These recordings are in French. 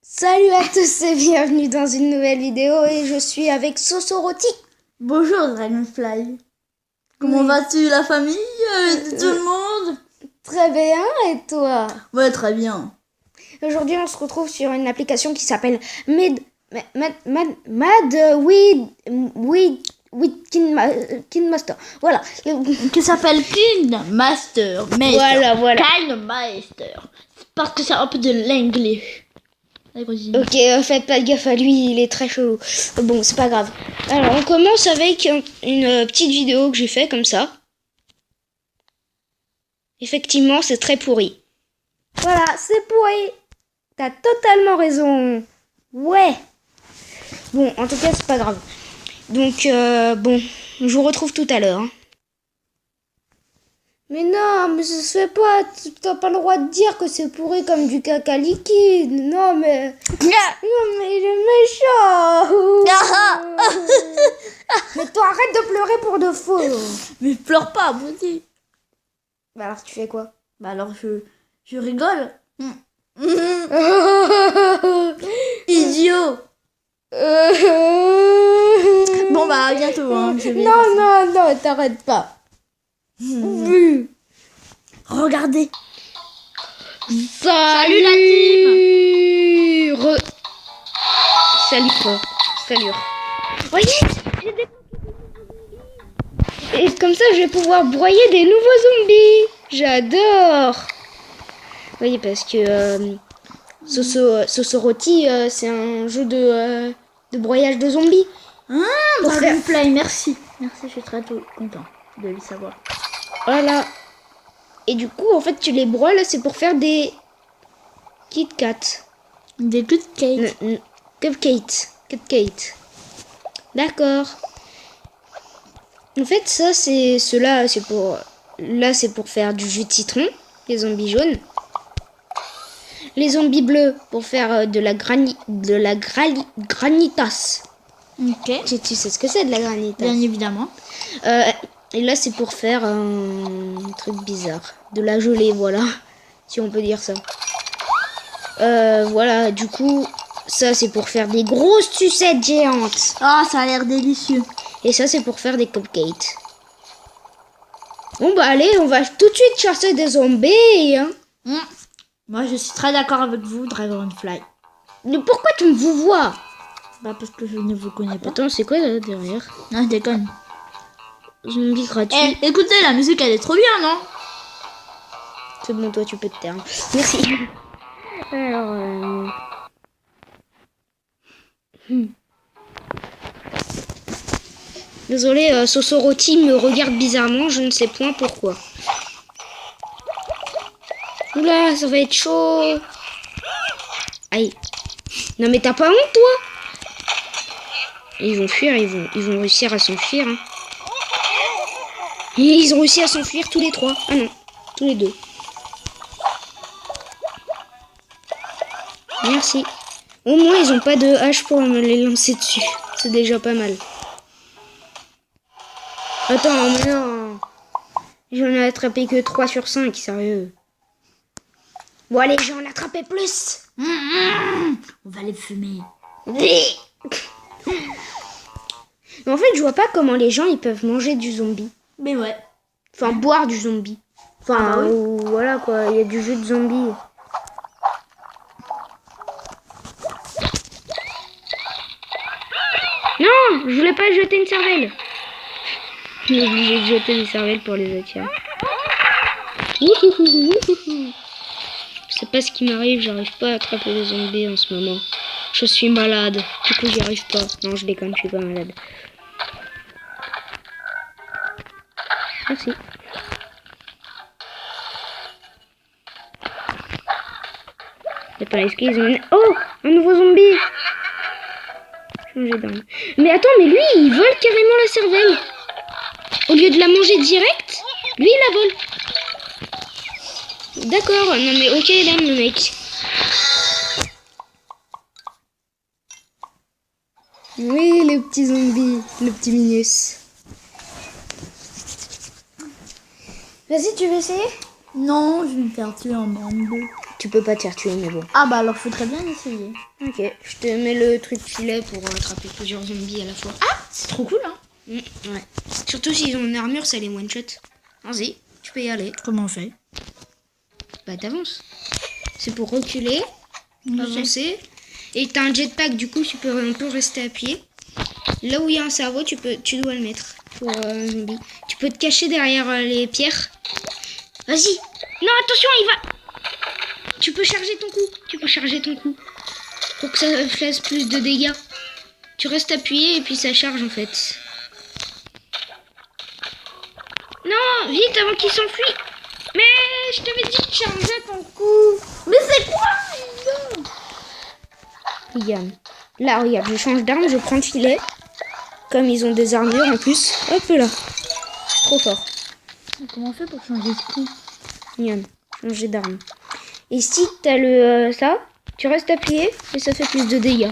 Salut à tous et bienvenue dans une nouvelle vidéo et je suis avec Sosoroti. Bonjour Dragonfly. Comment vas-tu la famille tout le monde? Très bien, et toi? Ouais, très bien. Aujourd'hui on se retrouve sur une application qui s'appelle Kin Master. Voilà. Qui s'appelle Kind Master. Voilà. Kind Master. Parce que c'est un peu de l'anglais. Ok, faites pas gaffe à lui, il est très chelou. Bon, c'est pas grave. Alors, on commence avec une petite vidéo que j'ai fait comme ça. Effectivement, c'est très pourri. Voilà, c'est pourri. T'as totalement raison. Ouais. Bon, en tout cas, c'est pas grave. Donc, bon, je vous retrouve tout à l'heure. Hein. Mais non, mais ça se fait pas. T'as pas le droit de dire que c'est pourri comme du caca liquide. Non, mais il est méchant. Mais toi, arrête de pleurer pour de faux. Mais pleure pas, moi aussi. Bah alors, tu fais quoi? Bah alors, je rigole. Idiot. Bon, bah, à bientôt. Hein, Non, t'arrêtes pas. Regardez. Salut la team. Salut quoi. Salut. Voyez, j'ai des... Et comme ça, je vais pouvoir broyer des nouveaux zombies. J'adore. Oui, parce que Sosoroti, c'est un jeu de broyage de zombies. Dragonfly, merci. Merci, je suis très content de le savoir. Voilà. Et du coup, en fait, tu les broies, là, c'est pour faire des Kit Kat. Des cupcakes. Cupcakes. D'accord. En fait, ça, c'est pour... Là, c'est pour faire du jus de citron, les zombies jaunes. Les zombies bleus, pour faire de la granitas. Ok. Tu sais ce que c'est, de la granitas? Bien évidemment. Et là, c'est pour faire un truc bizarre. De la gelée, voilà. Si on peut dire ça. Voilà, du coup, ça, c'est pour faire des grosses sucettes géantes. Ah, ça a l'air délicieux. Et ça, c'est pour faire des cupcakes. Bon, bah allez, on va tout de suite chercher des zombies, hein. Moi, je suis très d'accord avec vous, Dragonfly. Mais pourquoi tu me vous vois? Bah, parce que je ne vous connais pas. Attends, c'est quoi là derrière? Non, je déconne. Zombie gratuit. Écoutez, la musique, elle est trop bien, non? C'est bon, toi, tu peux te taire. Merci. Alors, Désolé, Sosoroti me regarde bizarrement, je ne sais point pourquoi. Oula, ça va être chaud. Aïe. Non mais t'as pas honte, toi? Ils vont fuir, ils vont réussir à s'enfuir. Hein. Et ils ont réussi à s'enfuir tous les trois. Ah non, tous les deux. Merci. Au moins, ils ont pas de hache pour me les lancer dessus. C'est déjà pas mal. Attends, mais non. J'en ai attrapé que 3 sur 5, sérieux. Bon, allez, j'en ai attrapé plus. On va les fumer. Mais en fait, je vois pas comment les gens ils peuvent manger du zombie. Mais ouais. Enfin, boire du zombie. Enfin, oui. Voilà quoi, il y a du jus de zombie. Non, je voulais pas jeter une cervelle. Je suis obligée de jeter des cervelles pour les attirer. Je sais pas ce qui m'arrive, j'arrive pas à attraper les zombies en ce moment. Je suis malade, du coup j'y arrive pas. Non, je déconne, je suis pas malade. Merci. Y'a pas est-ce qu'ils ont... Oh, un nouveau zombie. Changer d'arme. Mais attends, mais lui, il vole carrément la cervelle. Au lieu de la manger direct, lui, il la vole. D'accord, non mais ok, là, le mec. Oui, le petit zombie, le petit Minus. Vas-y, tu veux essayer? Non, je vais me faire tuer en bande. tu peux pas te faire tuer, mais bon. Ah bah alors faudrait bien essayer. Ok, je te mets le truc filet pour attraper plusieurs zombies à la fois. Ah, c'est trop cool hein. Ouais. Surtout s'ils ont une armure, ça les one-shot. Vas-y, tu peux y aller. Comment on fait? Bah t'avances. C'est pour reculer, Je avancer. Et t'as un jetpack, du coup on peut rester appuyé. Là où il y a un cerveau, tu dois le mettre pour un zombie. Tu peux te cacher derrière les pierres. Vas-y. Non, attention, il va. Tu peux charger ton coup. Pour que ça fasse plus de dégâts. Tu restes appuyé et puis ça charge en fait. Non, vite avant qu'il s'enfuit. Mais je t'avais dit de charger ton coup. Mais c'est quoi? Regarde. Là, regarde, je change d'arme, je prends le filet. Comme ils ont des armures en plus. Hop là. Trop fort. Comment on fait pour changer de coup? Regarde, changer d'arme. Et si t'as le ça, tu restes appuyé et ça fait plus de dégâts.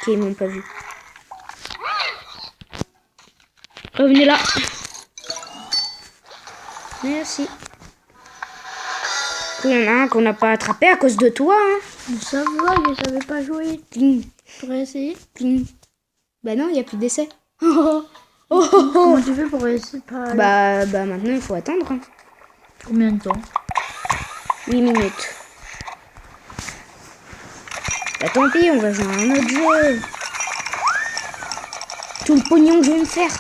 Ok, ils m'ont pas vu. Revenez là. Merci. Il y en a un qu'on n'a pas attrapé à cause de toi. Hein. Ça va, je savais pas jouer. Pling, Tu pourrais essayer? pling. Bah non, il n'y a plus d'essai. Comment tu fais pour essayer pas Bah maintenant, il faut attendre. Hein. Combien de temps? 8 minutes. Bah tant pis, on va jouer à un autre jeu. Tout le pognon que je vais me faire.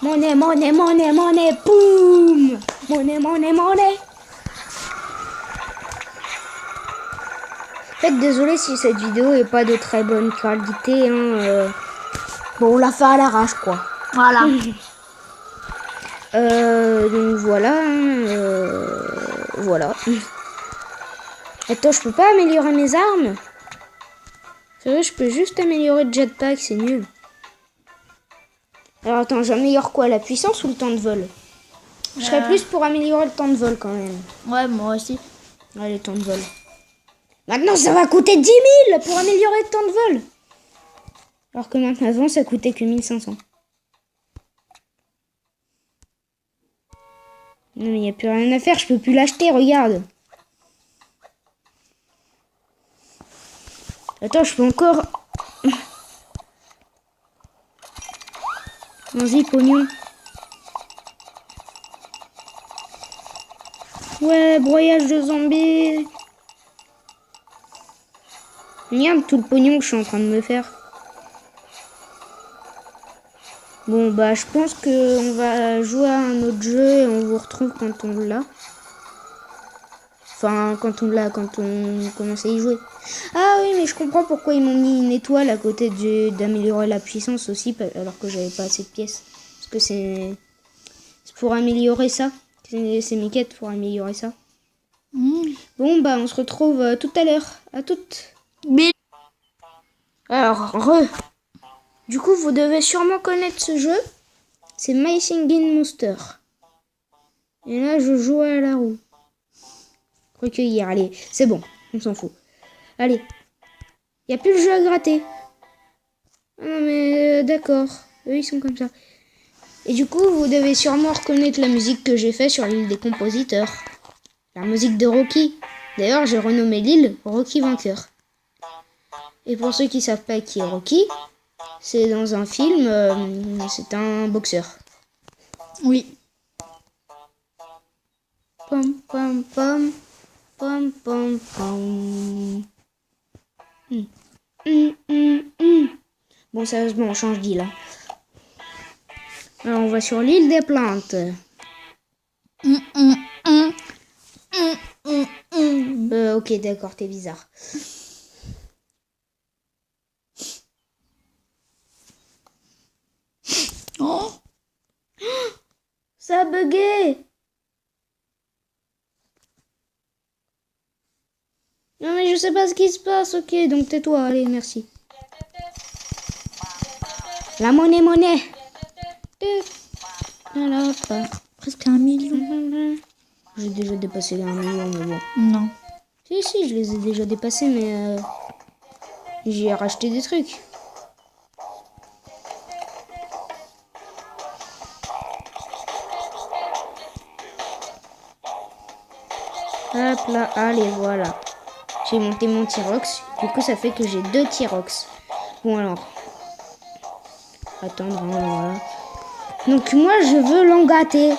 Monnaie, monnaie, monnaie, monnaie, boum. Monnaie, monnaie, monnaie. En fait, désolé si cette vidéo est pas de très bonne qualité. Hein, Bon, on l'a fait à l'arrache, quoi. Voilà. Donc voilà. Voilà. Attends, je peux pas améliorer mes armes? C'est vrai, je peux juste améliorer le jetpack, c'est nul. Alors attends, j'améliore quoi? La puissance ou le temps de vol? Je serais plus pour améliorer le temps de vol quand même. Ouais, moi aussi. Ouais, le temps de vol. Maintenant, ça va coûter 10 000 pour améliorer le temps de vol. Alors que maintenant, avant, ça coûtait que 1500. Non, mais il n'y a plus rien à faire, je peux plus l'acheter, regarde. Attends, je peux encore... Vas-y, pognon. Ouais, broyage de zombies. Regarde tout le pognon que je suis en train de me faire. Bon, bah, je pense qu'on va jouer à un autre jeu et on vous retrouve quand on l'a. Enfin, quand on commence à y jouer. Ah oui, mais je comprends pourquoi ils m'ont mis une étoile à côté d'améliorer la puissance aussi, alors que j'avais pas assez de pièces. Parce que c'est pour améliorer ça. C'est mes quêtes pour améliorer ça. Bon, bah, on se retrouve tout à l'heure. À toutes. Mais... Alors, Du coup, vous devez sûrement connaître ce jeu. C'est My Singing Monster. Et là, je joue à la roue. Recueillir, allez, c'est bon, on s'en fout. Allez, il n'y a plus le jeu à gratter. Ah non mais d'accord, eux ils sont comme ça. Et du coup, vous devez sûrement reconnaître la musique que j'ai fait sur l'île des compositeurs. La musique de Rocky. D'ailleurs, j'ai renommé l'île Rocky Vainqueur. Et pour ceux qui savent pas qui est Rocky, c'est dans un film, c'est un boxeur. Oui. Pom pom pom. Pom pom pom. Bon, sérieusement, on change d'île. Alors, on va sur l'île des plantes. Ok, d'accord, t'es bizarre. Oh, ça a bugué. Non mais je sais pas ce qui se passe, ok, donc tais-toi, allez, merci. La monnaie, monnaie. presque 1 million. J'ai déjà dépassé les 1 million, mais bon. Non. Si, je les ai déjà dépassés, mais j'ai racheté des trucs. Hop là, allez, voilà. J'ai monté mon Tyrox. Du coup, ça fait que j'ai 2 Tyrox. Bon, alors. Attendre, hein, voilà. Donc, moi, je veux l'engater.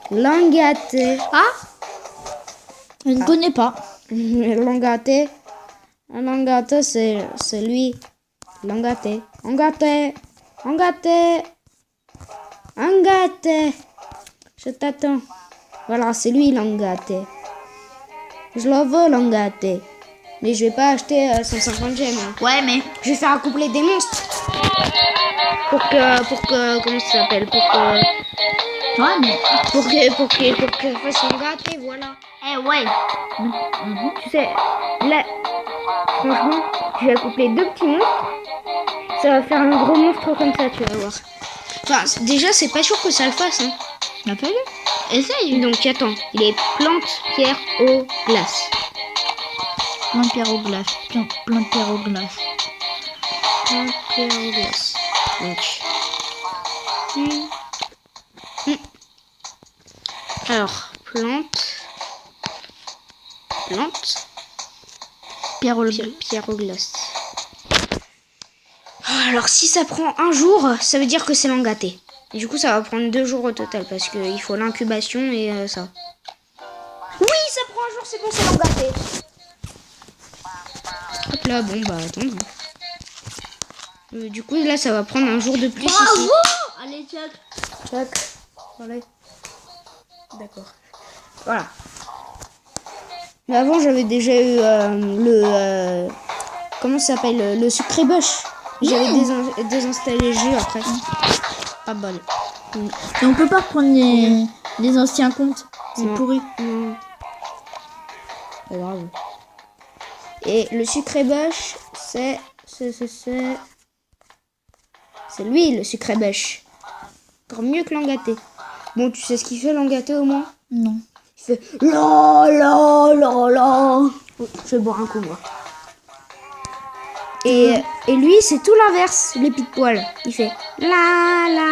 L'engater. Ah, je ne connais pas. L'engater. L'engater, c'est lui. L'engater. Engater. Engater. Engater. Je t'attends. Voilà, c'est lui l'engater. Je le veux l'engater. Mais je vais pas acheter 150 gemmes. Hein. Ouais, mais... Je vais faire accoupler des monstres. Pour que, comment ça s'appelle? Ouais, mais... Pour que fasse l'engater, voilà. Eh ouais. Tu sais, là, franchement, je vais accoupler 2 petits monstres. Ça va faire un gros monstre comme ça, tu vas voir. Enfin, déjà, c'est pas sûr que ça le fasse. Hein. T'as pas vu? Essaye. Donc, attends. Il est plante, pierre, eau, glace. Plein de pierre au glace. Plein de pierre au glace. Plante, pierre, eau, glace. Donc. Alors, plante. Plante. Pierre au Pierre au glace. Alors si ça prend un jour, ça veut dire que c'est l'engaté. Et du coup ça va prendre 2 jours au total parce qu'il faut l'incubation et ça. Oui, ça prend un jour, c'est bon, c'est l'engaté. Hop là, bon bah attends. Du coup là ça va prendre un jour de plus. Bravo ici. Allez, check. Check. Voilà. D'accord. Voilà. Mais avant j'avais déjà eu le... comment ça s'appelle? Le sucré bush. J'avais désinstallé le jeu après. Pas bol. Et on peut pas prendre les anciens comptes. C'est Non. pourri. Non. Pas grave. Et le sucré bush, c'est lui, le sucré bush. Encore mieux que l'engaté. Bon, tu sais ce qu'il fait l'engaté au moins? Non. Il fait la la la la. Oh, je vais boire un coup moi. Et lui, c'est tout l'inverse, les pit poils. Il fait la la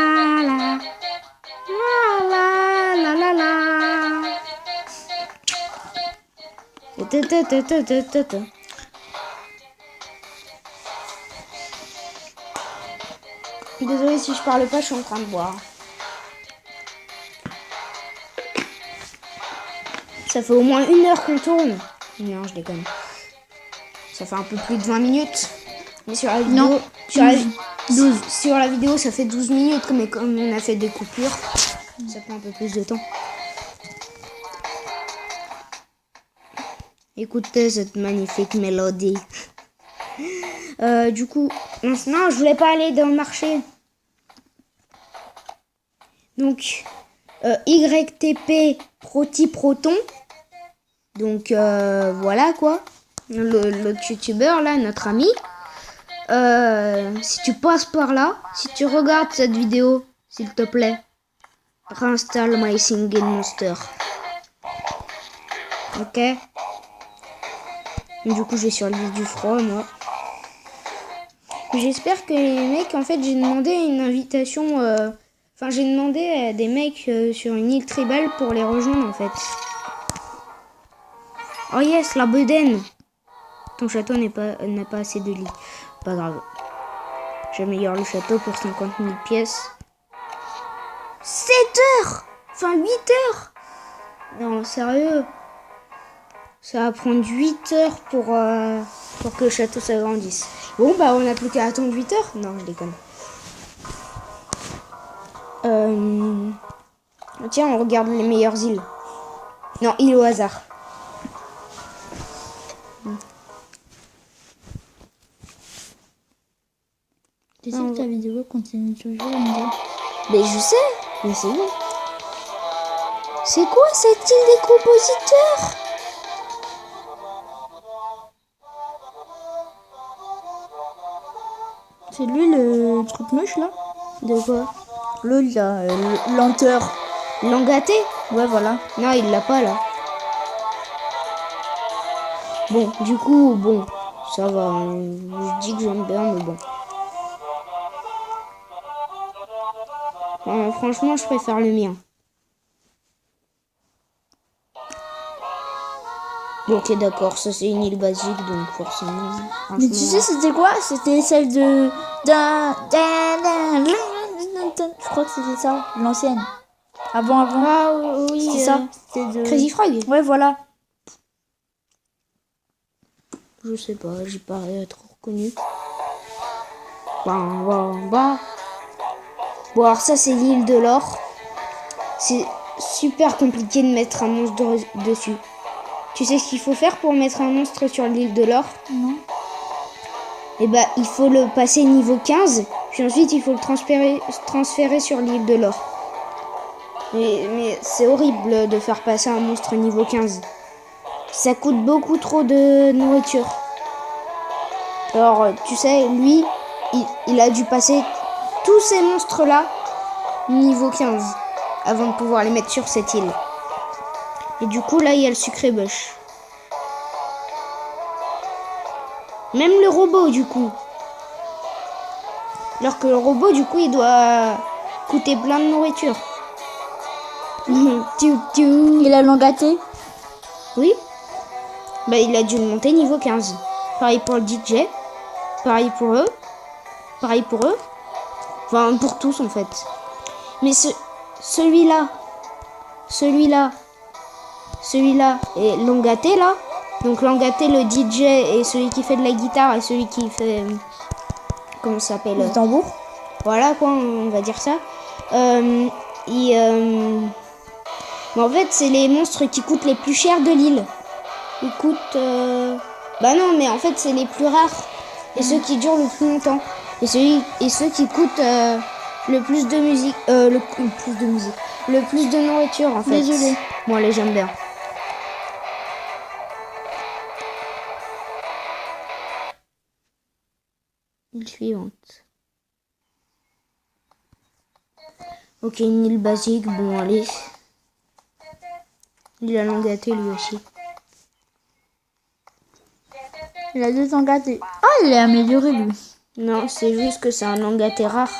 la la la la la. Désolée si je parle pas, je suis en train de boire. Ça fait au moins 1 heure qu'on tourne. Non, je déconne. Ça fait un peu plus de 20 minutes. Mais sur la vidéo, Non, sur la vidéo, ça fait 12 minutes. Mais comme on a fait des coupures, ça prend un peu plus de temps. Écoutez cette magnifique mélodie. Du coup, non, je voulais pas aller dans le marché. Donc, YTP Proton. Donc, voilà quoi. L'autre youtubeur là, notre ami. Si tu passes par là, si tu regardes cette vidéo, s'il te plaît, réinstalle My Singing Monster. Ok. Du coup, je vais sur le vif du froid, moi. J'espère que les mecs, en fait, j'ai demandé une invitation. Enfin, j'ai demandé à des mecs sur une île tribale pour les rejoindre, en fait. Oh yes, la bedaine. Ton château n'a pas assez de lits. Pas grave. J'améliore le château pour 50 000 pièces. 7 heures. Enfin, 8 heures. Non, sérieux. Ça va prendre 8 heures pour que le château s'agrandisse. Bon, bah, on n'a plus qu'à attendre 8 heures. Non, je déconne. Tiens, on regarde les meilleures îles. Non, île au hasard. Tu sais que ta vidéo continue toujours à me dire. Mais je sais, mais c'est bon. C'est quoi cette île des compositeurs? C'est lui le truc moche là? De quoi? Le lenteur. L'engaté? Ouais, voilà. Non, il l'a pas là. Bon, du coup, bon, ça va. Je dis que j'aime bien, mais bon. Franchement, je préfère le mien. Bon, ok, d'accord, ça c'est une île basique, donc forcément. Mais tu sais, c'était quoi? C'était celle de... Je crois que c'était ça, l'ancienne. Avant. Ah oui, C'était ça. C'était de... Crazy Frog. Ouais, voilà. Je sais pas, j'ai pas trop reconnu. Bon, alors ça c'est l'île de l'or. C'est super compliqué de mettre un monstre dessus. Tu sais ce qu'il faut faire pour mettre un monstre sur l'île de l'or? Non. Eh ben, il faut le passer niveau 15, puis ensuite il faut le transférer sur l'île de l'or. Mais c'est horrible de faire passer un monstre niveau 15. Ça coûte beaucoup trop de nourriture. Alors, tu sais, lui, il a dû passer tous ces monstres-là niveau 15 avant de pouvoir les mettre sur cette île. Et du coup, là, il y a le sucré bush. Même le robot, du coup. Alors que le robot, du coup, il doit coûter plein de nourriture. Il a l'engaté? Oui. Bah, il a dû le monter niveau 15. Pareil pour le DJ. Pareil pour eux. Enfin, pour tous, en fait. Mais celui-là, et l'engaté, là. Donc, l'engaté, le DJ, et celui qui fait de la guitare, et celui qui fait... Comment ça s'appelle? Le tambour. Voilà, quoi, on va dire ça. Mais en fait, c'est les monstres qui coûtent les plus chers de l'île. Ils coûtent... Bah non, mais en fait, c'est les plus rares. Et ceux qui durent le plus longtemps. Et ceux qui coûtent le plus de musique... le plus de nourriture, en fait. Désolé. Moi, les j'aime bien. Île suivante. Ok, une île basique. Bon, allez. Il a l'engaté, lui aussi. Il a 2 engatés. Ah, il est amélioré, lui. Non, c'est juste que c'est un engaté rare.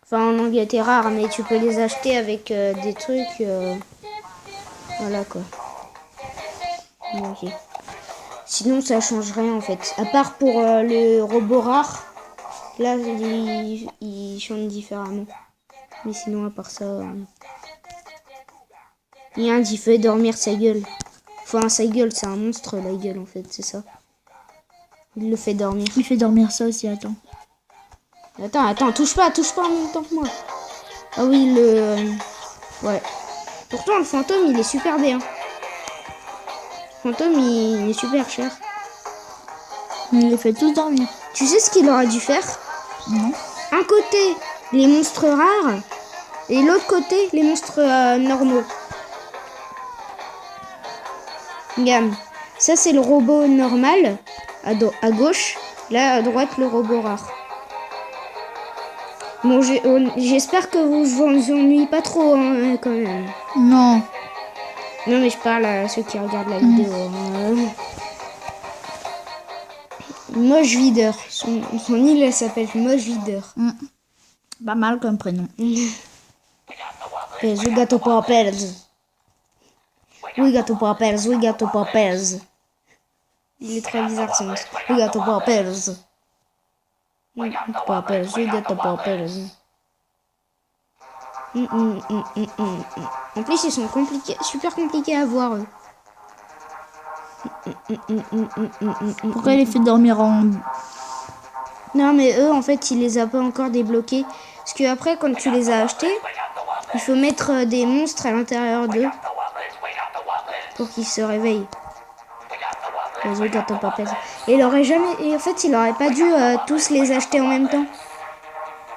Enfin, un engaté rare, mais tu peux les acheter avec des trucs... Voilà, quoi. Ok. Sinon, ça change rien, en fait. À part pour le robot rare. Là, il chante différemment. Mais sinon, à part ça... Il y a un qui fait dormir sa gueule. Enfin, sa gueule, c'est un monstre, la gueule, en fait, c'est ça. Il le fait dormir. Il fait dormir ça aussi, attends. Attends, touche pas en même temps que moi. Ah oui, ouais. Pourtant, le fantôme, il est super bien. Le fantôme, il est super cher. Il les fait tous dormir. Tu sais ce qu'il aurait dû faire? Non. Un côté, les monstres rares. Et l'autre côté, les monstres normaux. Regarde. Ça, c'est le robot normal. À gauche. Là, à droite, le robot rare. Bon, j'espère que vous ennuie pas trop, hein, quand même. Non. Non, mais je parle à ceux qui regardent la vidéo. Moche Videur. Son île, elle s'appelle Moche Videur. Pas mal comme prénom. We got to poppers. We got to poppers. We got to poppers. Il est très bizarre ce monstre. We got to poppers. Poppers. We got to poppers. En plus, ils sont super compliqués à voir, eux. Pourquoi il les fait dormir en... Non, mais eux, en fait, il les a pas encore débloqués. Parce que après, quand tu les as achetés, il faut mettre des monstres à l'intérieur d'eux pour qu'ils se réveillent. Et il aurait jamais... Et en fait, il aurait pas dû tous les acheter en même temps.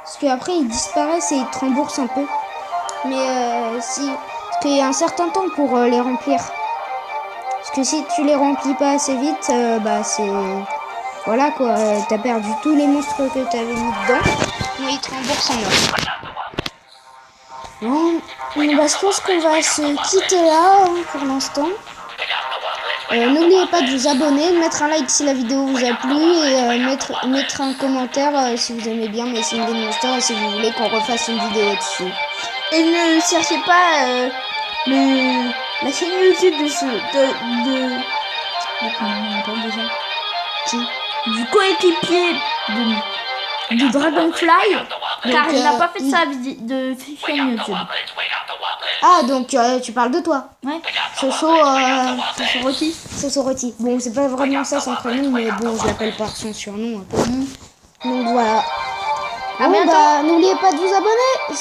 Parce qu'après, ils disparaissent et ils te remboursent un peu. Mais parce qu'il y a un certain temps pour les remplir. Parce que si tu les remplis pas assez vite, bah c'est... Voilà quoi, t'as perdu tous les monstres que t'avais mis dedans. Mais ils te remboursent en or. Bon, bah, je pense qu'on va se quitter là pour l'instant. N'oubliez pas de vous abonner, de mettre un like si la vidéo vous a plu et mettre un commentaire si vous aimez bien Messing the Monster et si vous voulez qu'on refasse une vidéo dessus. Et ne cherchez pas La chaîne YouTube de comment on appelle déjà du coéquipier de Dragonfly, car il n'a pas fait sa de chaîne YouTube. Ah, donc tu parles de toi. Ouais. Roti. Soso Roti. Bon, c'est pas vraiment ça son prénom, mais bon, je l'appelle par son surnom un peu. Donc voilà. À Bon, bientôt. bah, n'oubliez pas de vous abonner.